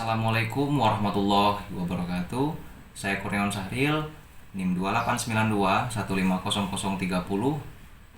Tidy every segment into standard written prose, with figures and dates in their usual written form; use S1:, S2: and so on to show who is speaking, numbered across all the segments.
S1: Assalamualaikum warahmatullahi wabarakatuh. Saya Kurniawan Sahril, NIM 2892150030,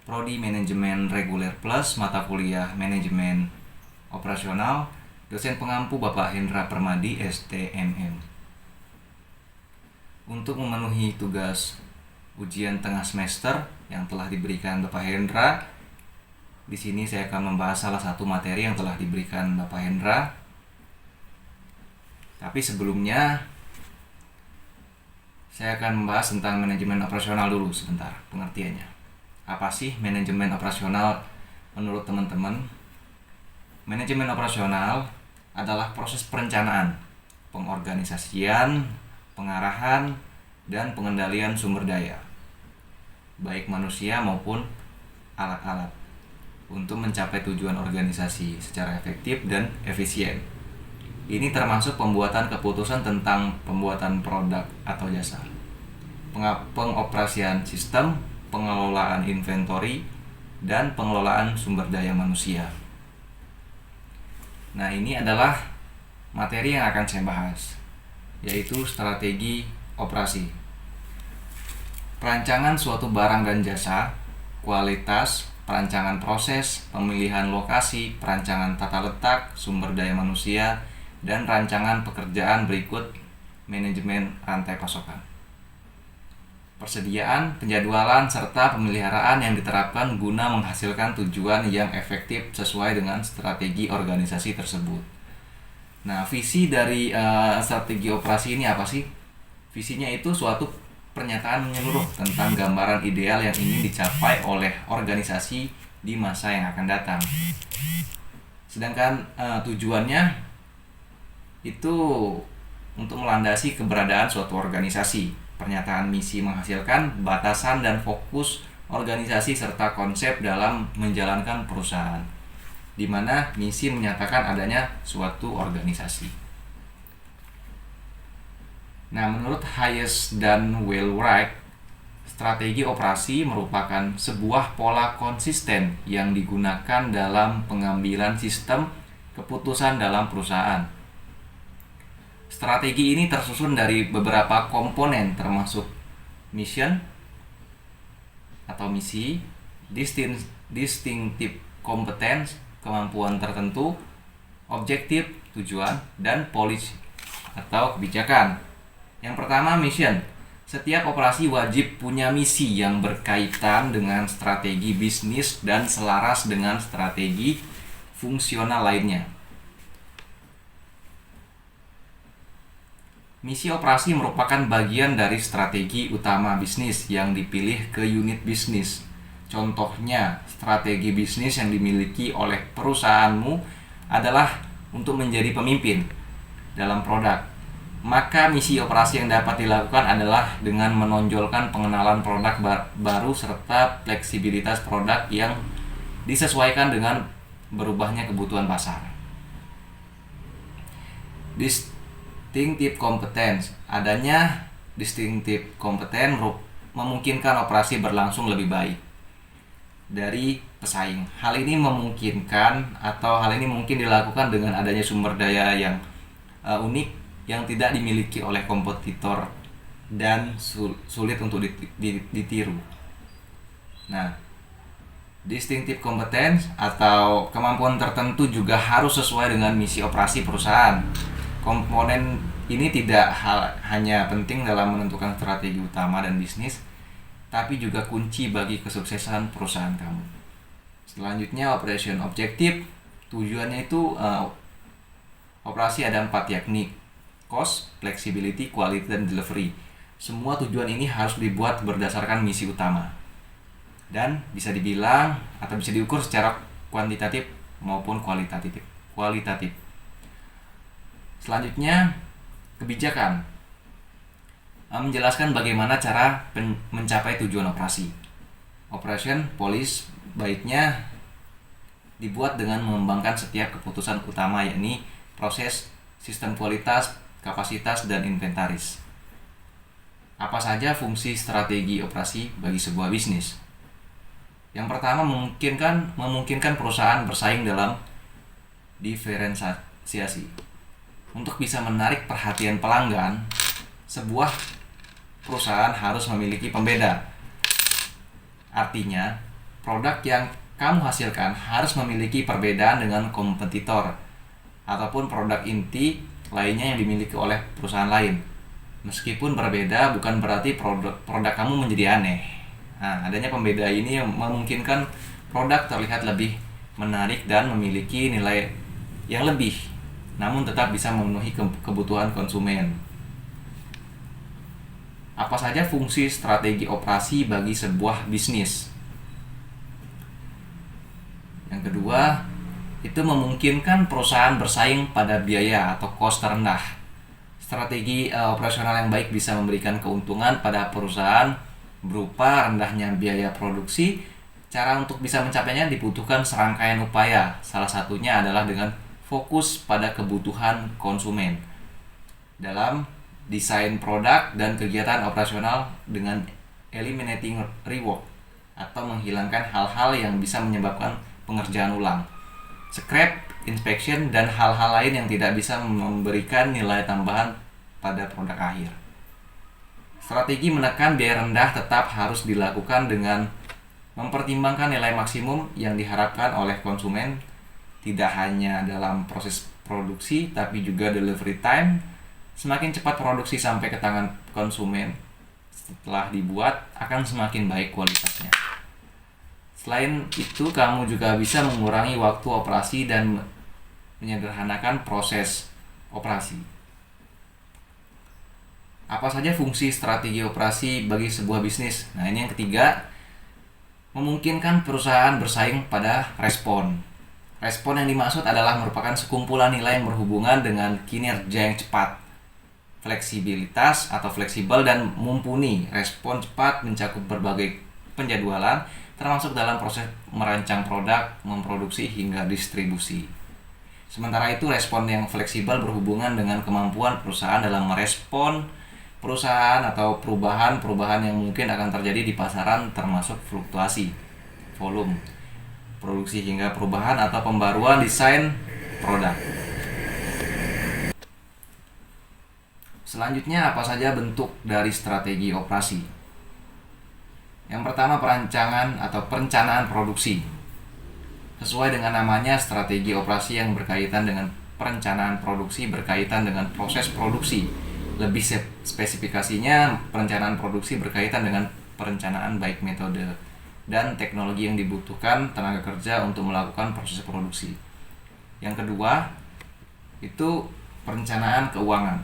S1: Prodi Manajemen Reguler Plus, mata kuliah Manajemen Operasional, dosen pengampu Bapak Hendra Permadi, STMM. Untuk memenuhi tugas ujian tengah semester yang telah diberikan Bapak Hendra, di sini saya akan membahas salah satu materi yang telah diberikan Bapak Hendra. Tapi sebelumnya saya akan membahas tentang manajemen operasional dulu sebentar, pengertiannya. Apa sih manajemen operasional menurut teman-teman? Manajemen operasional adalah proses perencanaan, pengorganisasian, pengarahan, dan pengendalian sumber daya, baik manusia maupun alat-alat, untuk mencapai tujuan organisasi secara efektif dan efisien. Ini termasuk pembuatan keputusan tentang pembuatan produk atau jasa, pengoperasian sistem, pengelolaan inventory, dan pengelolaan sumber daya manusia. Nah, ini adalah materi yang akan saya bahas, yaitu strategi operasi. Perancangan suatu barang dan jasa, kualitas, perancangan proses, pemilihan lokasi, perancangan tata letak, sumber daya manusia, dan rancangan pekerjaan berikut manajemen rantai pasokan. Persediaan, penjadwalan, serta pemeliharaan yang diterapkan guna menghasilkan tujuan yang efektif sesuai dengan strategi organisasi tersebut. Nah, visi dari strategi operasi ini apa sih? Visinya itu suatu pernyataan menyeluruh tentang gambaran ideal yang ingin dicapai oleh organisasi di masa yang akan datang. Sedangkan tujuannya itu untuk melandasi keberadaan suatu organisasi. Pernyataan misi menghasilkan batasan dan fokus organisasi serta konsep dalam menjalankan perusahaan, di mana misi menyatakan adanya suatu organisasi. Nah, menurut Hayes dan Wheelwright, strategi operasi merupakan sebuah pola konsisten yang digunakan dalam pengambilan sistem keputusan dalam perusahaan. Strategi ini tersusun dari beberapa komponen, termasuk mission atau misi, distinctive competence, kemampuan tertentu, objektif, tujuan, dan policy atau kebijakan. Yang pertama, mission. Setiap operasi wajib punya misi yang berkaitan dengan strategi bisnis dan selaras dengan strategi fungsional lainnya. Misi operasi merupakan bagian dari strategi utama bisnis yang dipilih ke unit bisnis. Contohnya, strategi bisnis yang dimiliki oleh perusahaanmu adalah untuk menjadi pemimpin dalam produk. Maka misi operasi yang dapat dilakukan adalah dengan menonjolkan pengenalan produk baru serta fleksibilitas produk yang disesuaikan dengan berubahnya kebutuhan pasar. Distinctive competence. Adanya distinctive competence memungkinkan operasi berlangsung lebih baik dari pesaing. Hal ini mungkin dilakukan dengan adanya sumber daya yang unik yang tidak dimiliki oleh kompetitor dan sulit untuk ditiru. Nah, distinctive competence atau kemampuan tertentu juga harus sesuai dengan misi operasi perusahaan. Komponen ini tidak hanya penting dalam menentukan strategi utama dan bisnis, tapi juga kunci bagi kesuksesan perusahaan kamu. Selanjutnya, operation objective. Tujuannya itu operasi ada 4, yakni cost, flexibility, quality, dan delivery. Semua tujuan ini harus dibuat berdasarkan misi utama dan bisa dibilang atau bisa diukur secara kuantitatif maupun kualitatif. Selanjutnya, kebijakan. Menjelaskan bagaimana cara mencapai tujuan operasi. Operation policy baiknya dibuat dengan mengembangkan setiap keputusan utama, yakni proses, sistem kualitas, kapasitas, dan inventaris. Apa saja fungsi strategi operasi bagi sebuah bisnis? Yang pertama, memungkinkan perusahaan bersaing dalam diferensiasi. Untuk bisa menarik perhatian pelanggan, sebuah perusahaan harus memiliki pembeda. Artinya, produk yang kamu hasilkan harus memiliki perbedaan dengan kompetitor ataupun produk inti lainnya yang dimiliki oleh perusahaan lain. Meskipun berbeda, bukan berarti produk kamu menjadi aneh. Nah, adanya pembeda ini memungkinkan produk terlihat lebih menarik dan memiliki nilai yang lebih, namun tetap bisa memenuhi kebutuhan konsumen. Apa saja fungsi strategi operasi bagi sebuah bisnis? Yang kedua, itu memungkinkan perusahaan bersaing pada biaya atau cost terendah. Strategi operasional yang baik bisa memberikan keuntungan pada perusahaan berupa rendahnya biaya produksi. Cara untuk bisa mencapainya dibutuhkan serangkaian upaya. Salah satunya adalah dengan fokus pada kebutuhan konsumen dalam desain produk dan kegiatan operasional dengan eliminating rework atau menghilangkan hal-hal yang bisa menyebabkan pengerjaan ulang, scrap, inspection, dan hal-hal lain yang tidak bisa memberikan nilai tambahan pada produk akhir. Strategi menekan biaya rendah tetap harus dilakukan dengan mempertimbangkan nilai maksimum yang diharapkan oleh konsumen, tidak hanya dalam proses produksi tapi juga delivery time. Semakin cepat produksi sampai ke tangan konsumen setelah dibuat, akan semakin baik kualitasnya. Selain itu, kamu juga bisa mengurangi waktu operasi dan menyederhanakan proses operasi. Apa saja fungsi strategi operasi bagi sebuah bisnis? Nah, ini yang ketiga, memungkinkan perusahaan bersaing pada respon. Respon yang dimaksud adalah merupakan sekumpulan nilai yang berhubungan dengan kinerja yang cepat, fleksibilitas atau fleksibel dan mumpuni. Respon cepat mencakup berbagai penjadwalan, termasuk dalam proses merancang produk, memproduksi hingga distribusi. Sementara itu, respon yang fleksibel berhubungan dengan kemampuan perusahaan dalam merespon perusahaan atau perubahan-perubahan yang mungkin akan terjadi di pasaran, termasuk fluktuasi volume produksi hingga perubahan atau pembaruan desain produk. Selanjutnya, apa saja bentuk dari strategi operasi? Yang pertama, perancangan atau perencanaan produksi. Sesuai dengan namanya, strategi operasi yang berkaitan dengan perencanaan produksi berkaitan dengan proses produksi. Lebih spesifikasinya, perencanaan produksi berkaitan dengan perencanaan baik metode dan teknologi yang dibutuhkan tenaga kerja untuk melakukan proses produksi. Yang kedua, itu perencanaan keuangan.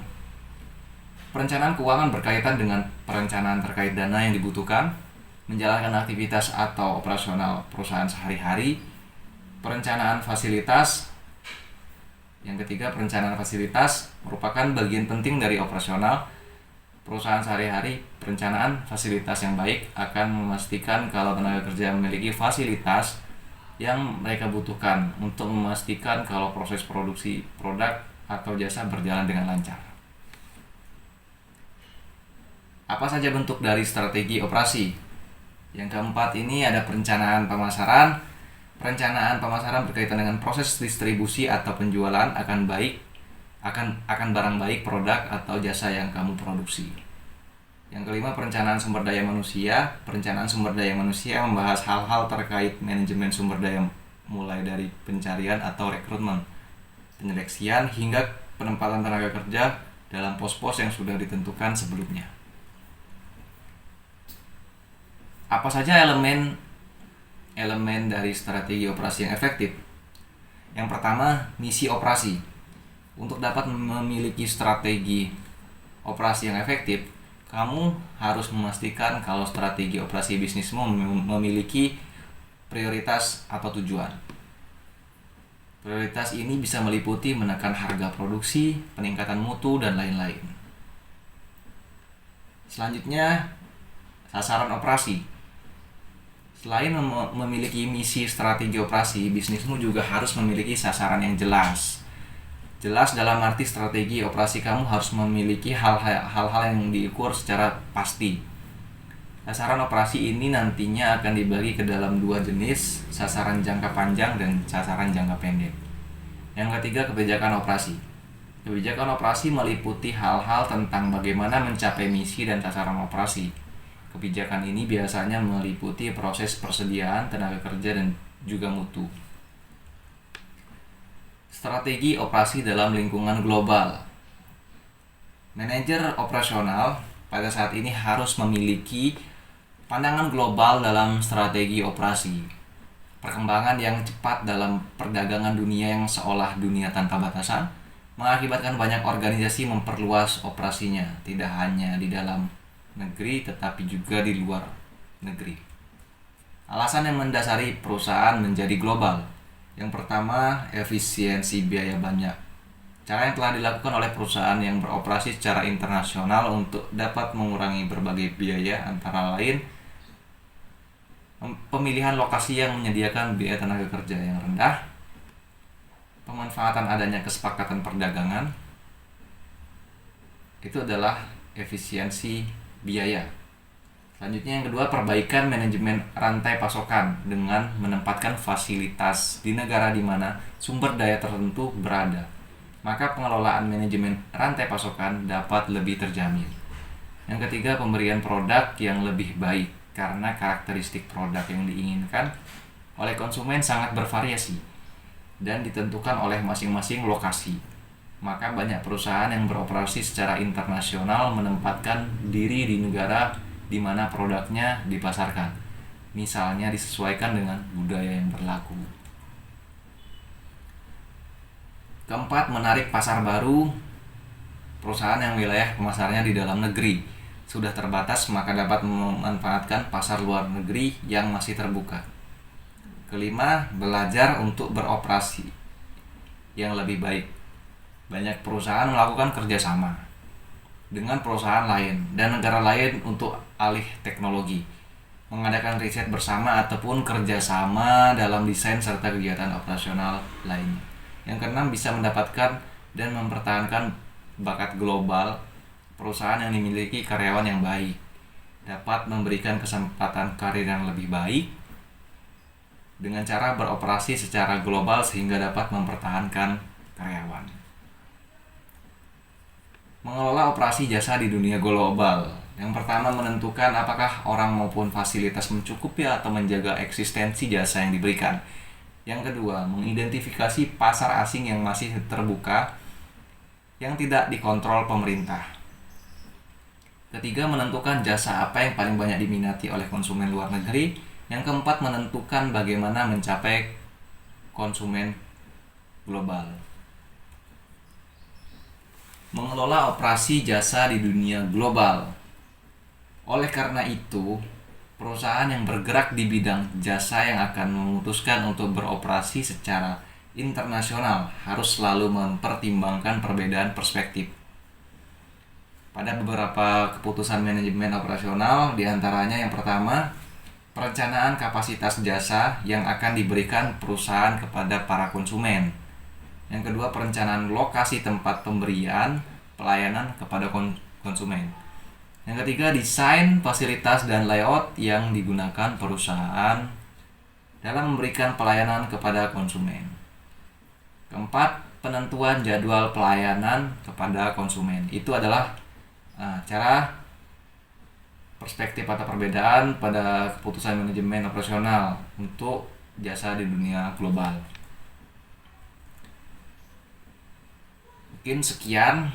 S1: Perencanaan keuangan berkaitan dengan perencanaan terkait dana yang dibutuhkan menjalankan aktivitas atau operasional perusahaan sehari-hari. Perencanaan fasilitas. Yang ketiga, perencanaan fasilitas merupakan bagian penting dari operasional perusahaan sehari-hari. Perencanaan fasilitas yang baik akan memastikan kalau tenaga kerja memiliki fasilitas yang mereka butuhkan untuk memastikan kalau proses produksi produk atau jasa berjalan dengan lancar. Apa saja bentuk dari strategi operasi? Yang keempat, ini ada perencanaan pemasaran. Perencanaan pemasaran berkaitan dengan proses distribusi atau penjualan akan barang baik, produk atau jasa yang kamu produksi. Yang kelima, perencanaan sumber daya manusia. Perencanaan sumber daya manusia membahas hal-hal terkait manajemen sumber daya, mulai dari pencarian atau rekrutmen, penyeleksian, hingga penempatan tenaga kerja dalam pos-pos yang sudah ditentukan sebelumnya. Apa saja elemen dari strategi operasi yang efektif? Yang pertama, misi operasi. Untuk dapat memiliki strategi operasi yang efektif, kamu harus memastikan kalau strategi operasi bisnismu memiliki prioritas atau tujuan. Prioritas ini bisa meliputi menekan harga produksi, peningkatan mutu, dan lain-lain. Selanjutnya, sasaran operasi. Selain memiliki misi strategi operasi, bisnismu juga harus memiliki sasaran yang jelas. Jelas dalam arti strategi operasi kamu harus memiliki hal-hal yang diukur secara pasti. Sasaran operasi ini nantinya akan dibagi ke dalam dua jenis, sasaran jangka panjang dan sasaran jangka pendek. Yang ketiga, kebijakan operasi. Kebijakan operasi meliputi hal-hal tentang bagaimana mencapai misi dan sasaran operasi. Kebijakan ini biasanya meliputi proses persediaan tenaga kerja dan juga mutu. Strategi operasi dalam lingkungan global. Manajer operasional pada saat ini harus memiliki pandangan global dalam strategi operasi. Perkembangan yang cepat dalam perdagangan dunia yang seolah dunia tanpa batasan mengakibatkan banyak organisasi memperluas operasinya, tidak hanya di dalam negeri tetapi juga di luar negeri. Alasan yang mendasari perusahaan menjadi global. Yang pertama, efisiensi biaya banyak. Cara yang telah dilakukan oleh perusahaan yang beroperasi secara internasional untuk dapat mengurangi berbagai biaya antara lain pemilihan lokasi yang menyediakan biaya tenaga kerja yang rendah, pemanfaatan adanya kesepakatan perdagangan, itu adalah efisiensi biaya. Selanjutnya yang kedua, perbaikan manajemen rantai pasokan dengan menempatkan fasilitas di negara di mana sumber daya tertentu berada. Maka pengelolaan manajemen rantai pasokan dapat lebih terjamin. Yang ketiga, pemberian produk yang lebih baik karena karakteristik produk yang diinginkan oleh konsumen sangat bervariasi dan ditentukan oleh masing-masing lokasi. Maka banyak perusahaan yang beroperasi secara internasional menempatkan diri di negara di mana produknya dipasarkan. Misalnya disesuaikan dengan budaya yang berlaku. Keempat, menarik pasar baru. Perusahaan yang wilayah pemasarnya di dalam negeri sudah terbatas maka dapat memanfaatkan pasar luar negeri yang masih terbuka. Kelima, belajar untuk beroperasi yang lebih baik. Banyak perusahaan melakukan kerjasama dengan perusahaan lain dan negara lain untuk alih teknologi, mengadakan riset bersama ataupun kerjasama dalam desain serta kegiatan operasional lainnya. Yang keenam, bisa mendapatkan dan mempertahankan bakat global. Perusahaan yang dimiliki karyawan yang baik dapat memberikan kesempatan karir yang lebih baik dengan cara beroperasi secara global sehingga dapat mempertahankan karyawan. Mengelola operasi jasa di dunia global. Yang pertama, menentukan apakah orang maupun fasilitas mencukupi atau menjaga eksistensi jasa yang diberikan. Yang kedua, mengidentifikasi pasar asing yang masih terbuka yang tidak dikontrol pemerintah. Ketiga, menentukan jasa apa yang paling banyak diminati oleh konsumen luar negeri. Yang keempat, menentukan bagaimana mencapai konsumen global. Mengelola operasi jasa di dunia global. Oleh karena itu, perusahaan yang bergerak di bidang jasa yang akan memutuskan untuk beroperasi secara internasional harus selalu mempertimbangkan perbedaan perspektif. Pada beberapa keputusan manajemen operasional, diantaranya yang pertama, perencanaan kapasitas jasa yang akan diberikan perusahaan kepada para konsumen. Yang kedua, perencanaan lokasi tempat pemberian pelayanan kepada konsumen. Yang ketiga, desain fasilitas dan layout yang digunakan perusahaan dalam memberikan pelayanan kepada konsumen. Keempat, penentuan jadwal pelayanan kepada konsumen. Itu adalah cara perspektif atau perbedaan pada keputusan manajemen operasional untuk jasa di dunia global. Mungkin sekian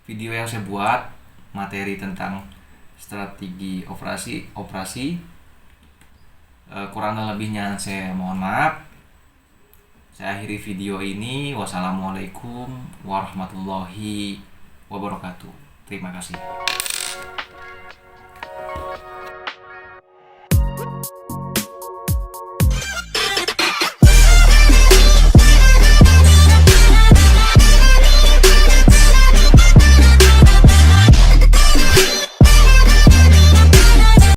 S1: video yang saya buat, materi tentang strategi operasi. Kurang dan lebihnya saya mohon maaf. Saya akhiri video ini. Wassalamualaikum warahmatullahi wabarakatuh. Terima kasih.